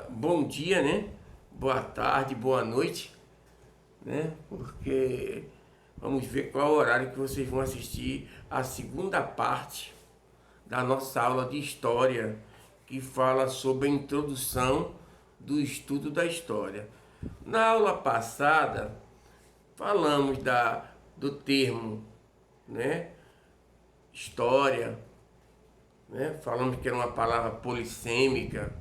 Bom dia, né? Boa tarde, boa noite, né? Porque vamos ver qual é o horário que vocês vão assistir a segunda parte da nossa aula de história, que fala sobre a introdução do estudo da história. Na aula passada, falamos do termo, né? História, né? Falamos que era uma palavra polissêmica.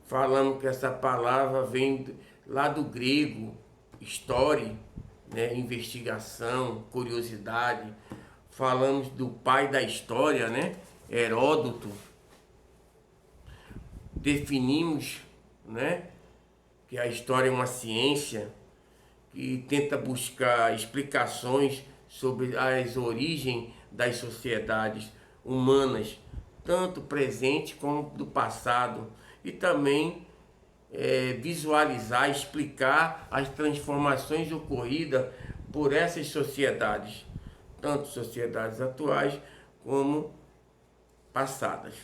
Falamos que essa palavra vem lá do grego, story, né? Investigação, curiosidade. Falamos do pai da história, né? Heródoto. Definimos, né? Que a história é uma ciência que tenta buscar explicações sobre as origens das sociedades humanas, tanto presente como do passado, e também visualizar, explicar as transformações ocorridas por essas sociedades, tanto sociedades atuais como passadas.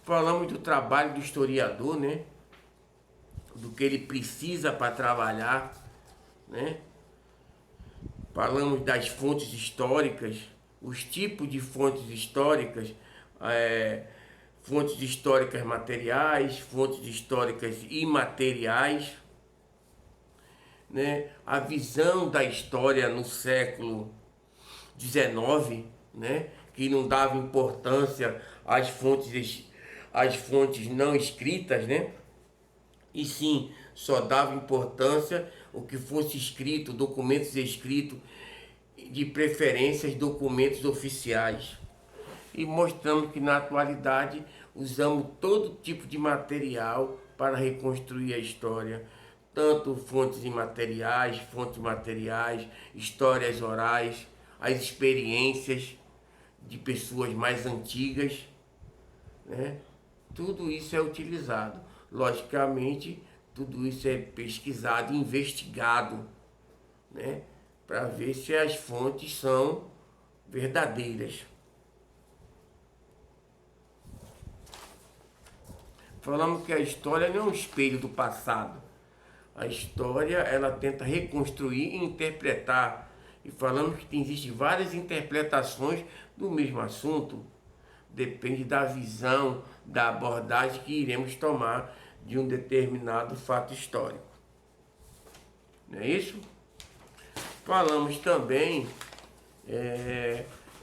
Falamos do trabalho do historiador, né? Do que ele precisa para trabalhar, né? Falamos das fontes históricas, os tipos de fontes históricas, fontes históricas materiais, fontes históricas imateriais, né? A visão da história no século XIX, né? Que não dava importância às fontes não escritas, né? E sim, só dava importância o que fosse escrito, documentos escritos, de preferências documentos oficiais. E mostramos que na atualidade usamos todo tipo de material para reconstruir a história, tanto fontes materiais, histórias orais, as experiências de pessoas mais antigas, né? Tudo isso é utilizado. Logicamente, tudo isso é pesquisado, investigado, né? Para ver se as fontes são verdadeiras. Falamos que a história não é um espelho do passado. A história, ela tenta reconstruir e interpretar. E falamos que existem várias interpretações do mesmo assunto. Depende da visão, da abordagem que iremos tomar de um determinado fato histórico. Não é isso? Falamos também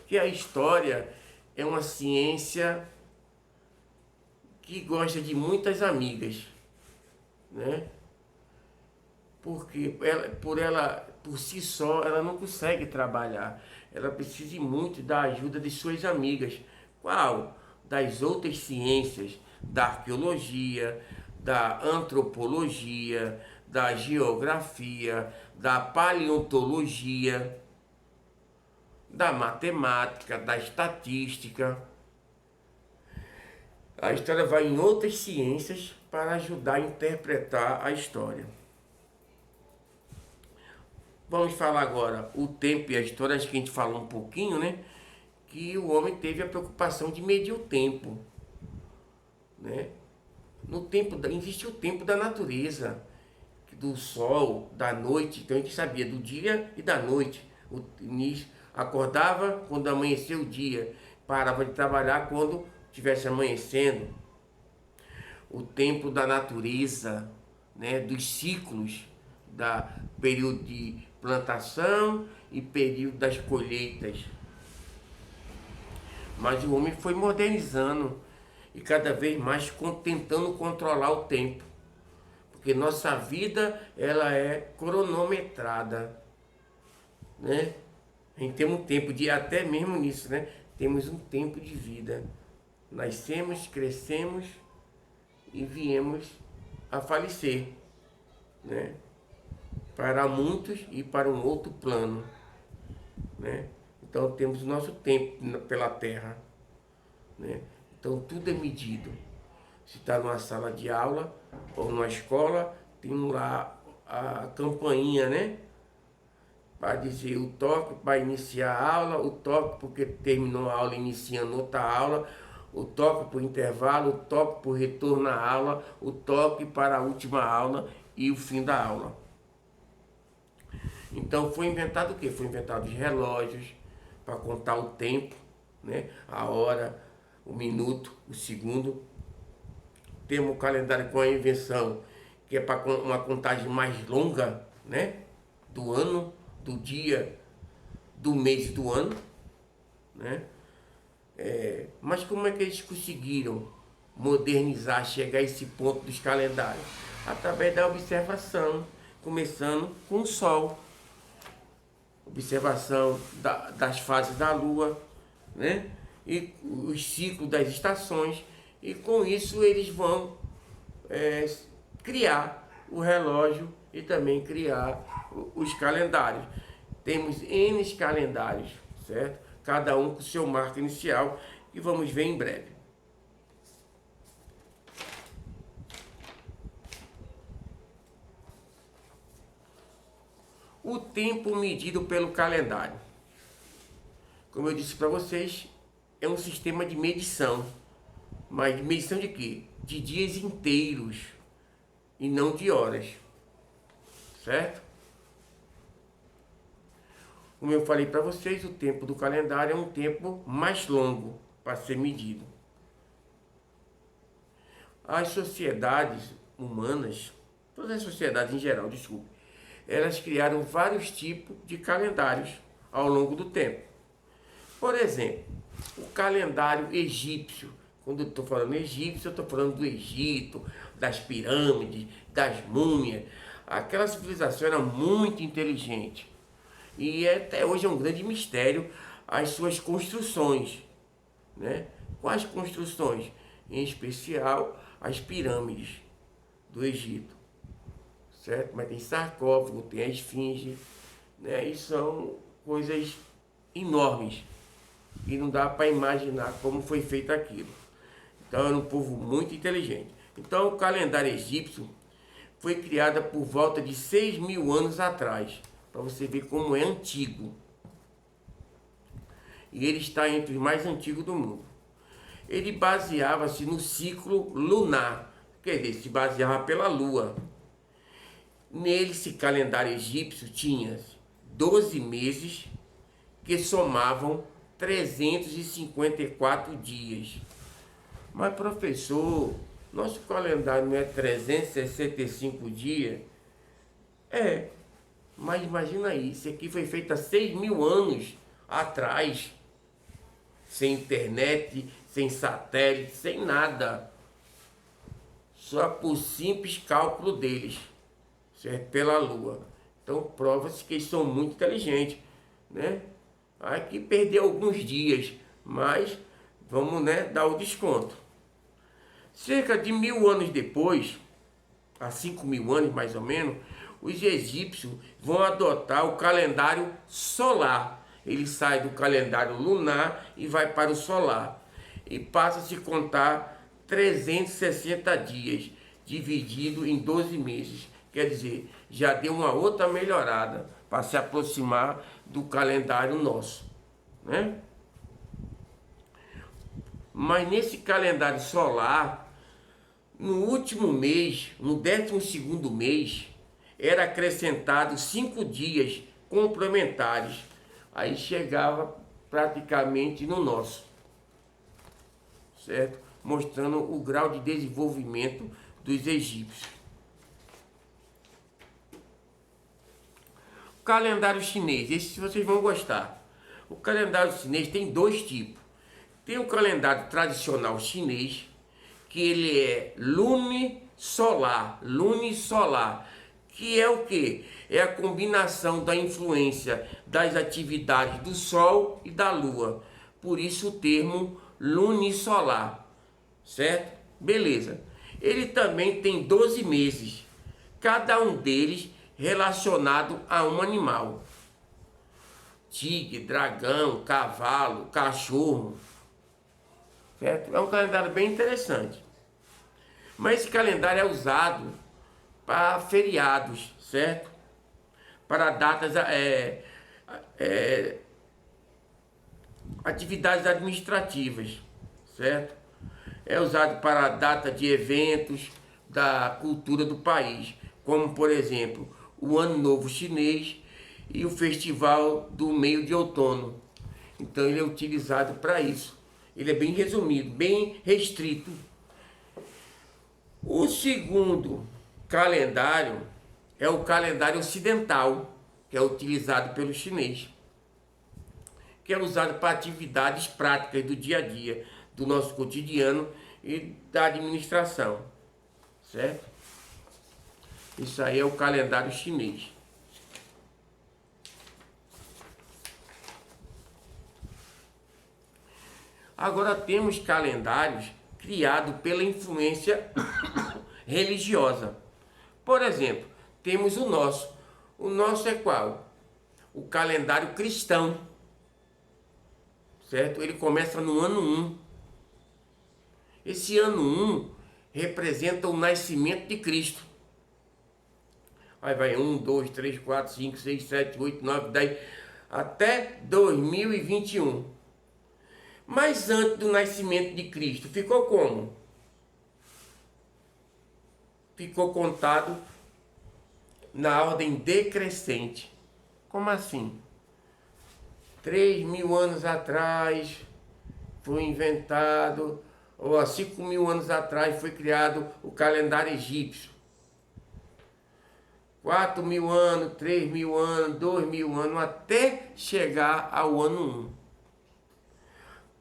que a história é uma ciência que gosta de muitas amigas, né? Porque por si só, ela não consegue trabalhar. Ela precisa muito da ajuda de suas amigas. Qual? Das outras ciências, da arqueologia, da antropologia, da geografia, da paleontologia, da matemática, da estatística. A história vai em outras ciências para ajudar a interpretar a história. Vamos falar agora o tempo e a história, acho que a gente falou um pouquinho, né? Que o homem teve a preocupação de medir o tempo, né? Existe o tempo da natureza, do sol, da noite. Então a gente sabia do dia e da noite. O início acordava quando amanheceu o dia, parava de trabalhar quando estivesse amanhecendo. O tempo da natureza, né? Dos ciclos, da período de plantação e período das colheitas. Mas o homem foi modernizando e cada vez mais tentando controlar o tempo, porque nossa vida, ela é cronometrada, né? A gente tem um tempo de, até mesmo nisso, né? Temos um tempo de vida. Nascemos, crescemos e viemos a falecer, né? Para muitos e para um outro plano, né? Então temos o nosso tempo pela terra, né? Então tudo é medido. Se está numa sala de aula ou numa escola, tem lá a campainha, né? Para dizer o toque para iniciar a aula, o toque porque terminou a aula iniciando outra aula, o toque por intervalo, o toque por retorno à aula, o toque para a última aula e o fim da aula. Então foi inventado o quê? Foi inventado os relógios para contar o tempo, né? A hora, o minuto, o segundo. Temos o calendário com a invenção, que é para uma contagem mais longa, né? Do ano, do dia, do mês e do ano, né? Mas como é que eles conseguiram modernizar, chegar a esse ponto dos calendários? Através da observação, começando com o Sol. Observação das fases da Lua, né? E os ciclos das estações. E com isso eles vão criar o relógio e também criar os calendários. Temos N calendários, certo? Cada um com seu marco inicial, que vamos ver em breve. O tempo medido pelo calendário. Como eu disse para vocês, é um sistema de medição. Mas de medição de quê? De dias inteiros e não de horas. Certo? Como eu falei para vocês, o tempo do calendário é um tempo mais longo para ser medido. As sociedades humanas, todas as sociedades em geral, desculpe, elas criaram vários tipos de calendários ao longo do tempo. Por exemplo, o calendário egípcio. Quando eu estou falando egípcio, eu estou falando do Egito, das pirâmides, das múmias. Aquela civilização era muito inteligente. E até hoje é um grande mistério as suas construções, né? Quais construções? Em especial as pirâmides do Egito, certo? Mas tem sarcófago, tem a esfinge, né? E são coisas enormes e não dá para imaginar como foi feito aquilo. Então era um povo muito inteligente. Então o calendário egípcio foi criado por volta de 6.000 anos atrás, para você ver como é antigo. E ele está entre os mais antigos do mundo. Ele baseava-se no ciclo lunar, quer dizer, se baseava pela lua. Nele, esse calendário egípcio tinha 12 meses que somavam 354 dias. Mas professor, nosso calendário não é 365 dias? Mas imagina aí, isso aqui foi feito há 6.000 anos atrás, sem internet, sem satélite, sem nada. Só por simples cálculo deles, certo? Pela Lua. Então prova-se que eles são muito inteligentes, né? Aqui perdeu alguns dias, mas vamos, né, dar o desconto. Cerca de 1.000 anos depois, há 5.000 anos mais ou menos, os egípcios vão adotar o calendário solar. Ele sai do calendário lunar e vai para o solar. E passa a se contar 360 dias, dividido em 12 meses. Quer dizer, já deu uma outra melhorada para se aproximar do calendário nosso, né? Mas nesse calendário solar, no último mês, no 12º mês, era acrescentado 5 dias complementares. Aí chegava praticamente no nosso, certo? Mostrando o grau de desenvolvimento dos egípcios. O calendário chinês, esse vocês vão gostar. O calendário chinês tem dois tipos. Tem o calendário tradicional chinês, que ele é lunisolar, que é o que? É a combinação da influência das atividades do Sol e da Lua. Por isso o termo lunisolar, certo? Beleza. Ele também tem 12 meses, cada um deles relacionado a um animal. Tigre, dragão, cavalo, cachorro, certo? É um calendário bem interessante. Mas esse calendário é usado para feriados, certo? Para datas, atividades administrativas, certo? É usado para a data de eventos da cultura do país, como por exemplo o Ano Novo Chinês e o Festival do Meio de Outono. Então ele é utilizado para isso. Ele é bem resumido, bem restrito. O segundo calendário é o calendário ocidental, que é utilizado pelo chinês, que é usado para atividades práticas do dia a dia, do nosso cotidiano e da administração, certo? Isso aí é o calendário chinês. Agora temos calendários criados pela influência religiosa. Por exemplo, temos o nosso. O nosso é qual? O calendário cristão, certo? Ele começa no ano 1. Esse ano 1 representa o nascimento de Cristo. Aí vai 1, 2, 3, 4, 5, 6, 7, 8, 9, 10, até 2021. Mas antes do nascimento de Cristo, ficou como? Ficou contado na ordem decrescente. Como assim? 3.000 anos atrás foi inventado, ou há 5.000 anos atrás foi criado o calendário egípcio. 4.000 anos, 3.000 anos, 2.000 anos, até chegar ao ano 1.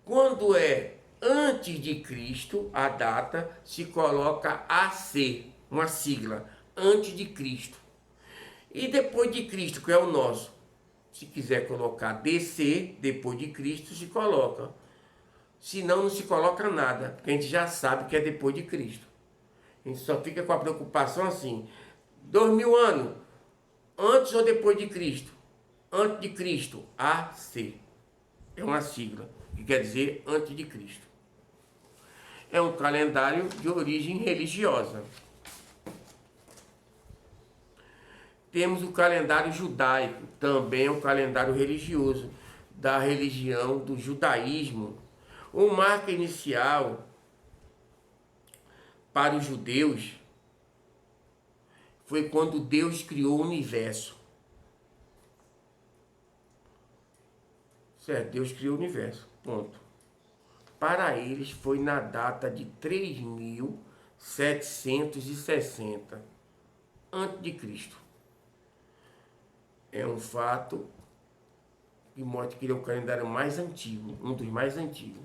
Quando é antes de Cristo, a data se coloca AC, uma sigla, antes de Cristo. E depois de Cristo, que é o nosso, se quiser colocar DC, depois de Cristo, se coloca. Senão não se coloca nada, porque a gente já sabe que é depois de Cristo. A gente só fica com a preocupação assim, 2.000 anos, antes ou depois de Cristo? Antes de Cristo, AC. É uma sigla, que quer dizer antes de Cristo. É um calendário de origem religiosa. Temos o calendário judaico, também é um calendário religioso, da religião do judaísmo. O marco inicial para os judeus foi quando Deus criou o universo. Certo, Deus criou o universo, ponto. Para eles foi na data de 3.760 a.C. É um fato que mostra que ele é o calendário mais antigo, um dos mais antigos.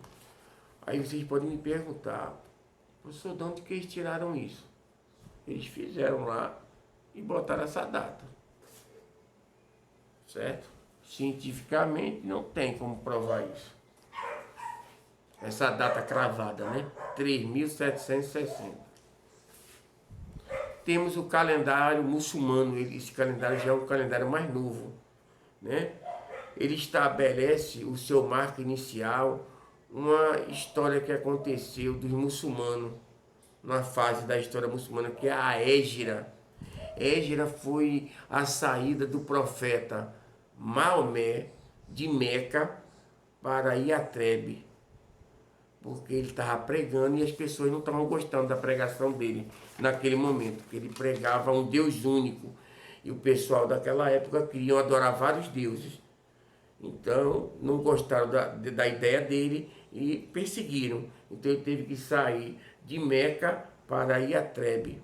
Aí vocês podem me perguntar, professor, de onde que eles tiraram isso? Eles fizeram lá e botaram essa data, certo? Cientificamente não tem como provar isso. Essa data cravada, né? 3.760. Temos o calendário muçulmano, esse calendário já é um calendário mais novo, né? Ele estabelece o seu marco inicial, uma história que aconteceu dos muçulmanos, numa fase da história muçulmana, que é a Hégira. Hégira foi a saída do profeta Maomé de Meca para Iatrebe, porque ele estava pregando e as pessoas não estavam gostando da pregação dele naquele momento, porque ele pregava um Deus único e o pessoal daquela época queriam adorar vários deuses. Então não gostaram da ideia dele e perseguiram. Então ele teve que sair de Meca para Iatrebe.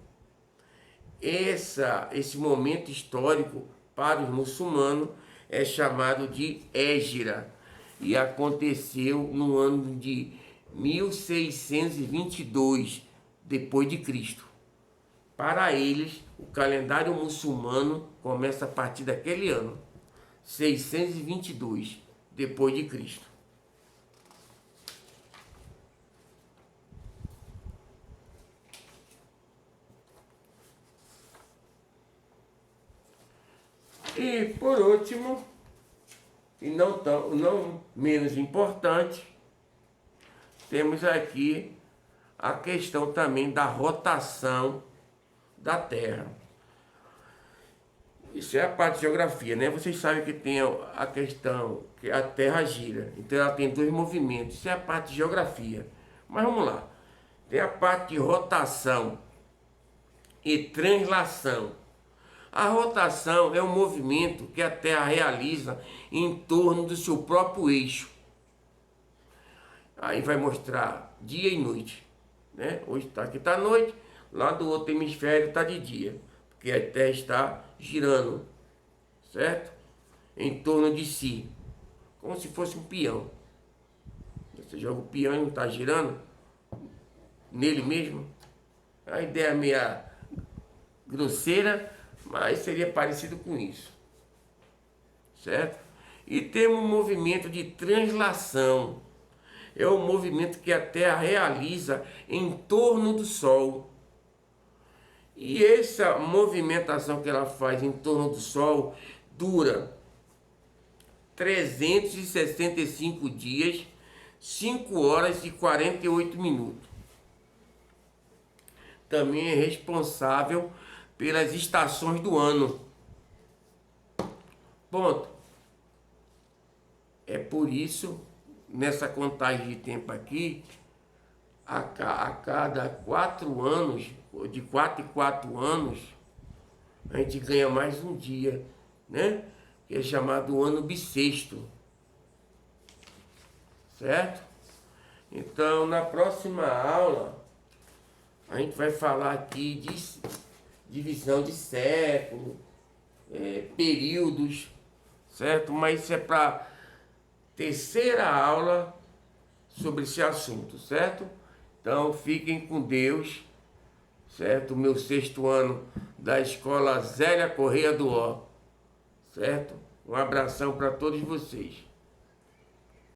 Esse momento histórico para os muçulmanos é chamado de Hégira e aconteceu no ano de 1622 depois de Cristo. Para eles, o calendário muçulmano começa a partir daquele ano, 622 depois de Cristo. E por último, e não menos importante, temos aqui a questão também da rotação da Terra. Isso é a parte de geografia, né? Vocês sabem que tem a questão que a Terra gira, então ela tem dois movimentos. Isso é a parte de geografia. Mas vamos lá. Tem a parte de rotação e translação. A rotação é um movimento que a Terra realiza em torno do seu próprio eixo. Aí vai mostrar dia e noite, né? Hoje aqui está noite, lá do outro hemisfério está de dia, porque a Terra está girando, certo? Em torno de si, como se fosse um peão. Você joga o peão e não está girando nele mesmo. A ideia é meia grosseira, mas seria parecido com isso, certo? E temos um movimento de translação. É o movimento que a Terra realiza em torno do Sol. E essa movimentação que ela faz em torno do Sol dura 365 dias, 5 horas e 48 minutos. Também é responsável pelas estações do ano. Ponto. É por isso, nessa contagem de tempo aqui, a cada 4 anos, de 4 em 4 anos, a gente ganha mais um dia, né? Que é chamado ano bissexto. Certo? Então, na próxima aula, a gente vai falar aqui de divisão de século, períodos, certo? Mas isso é para terceira aula sobre esse assunto, certo? Então, fiquem com Deus, certo? Meu 6º ano da Escola Zélia Correia do Ó, certo? Um abração para todos vocês.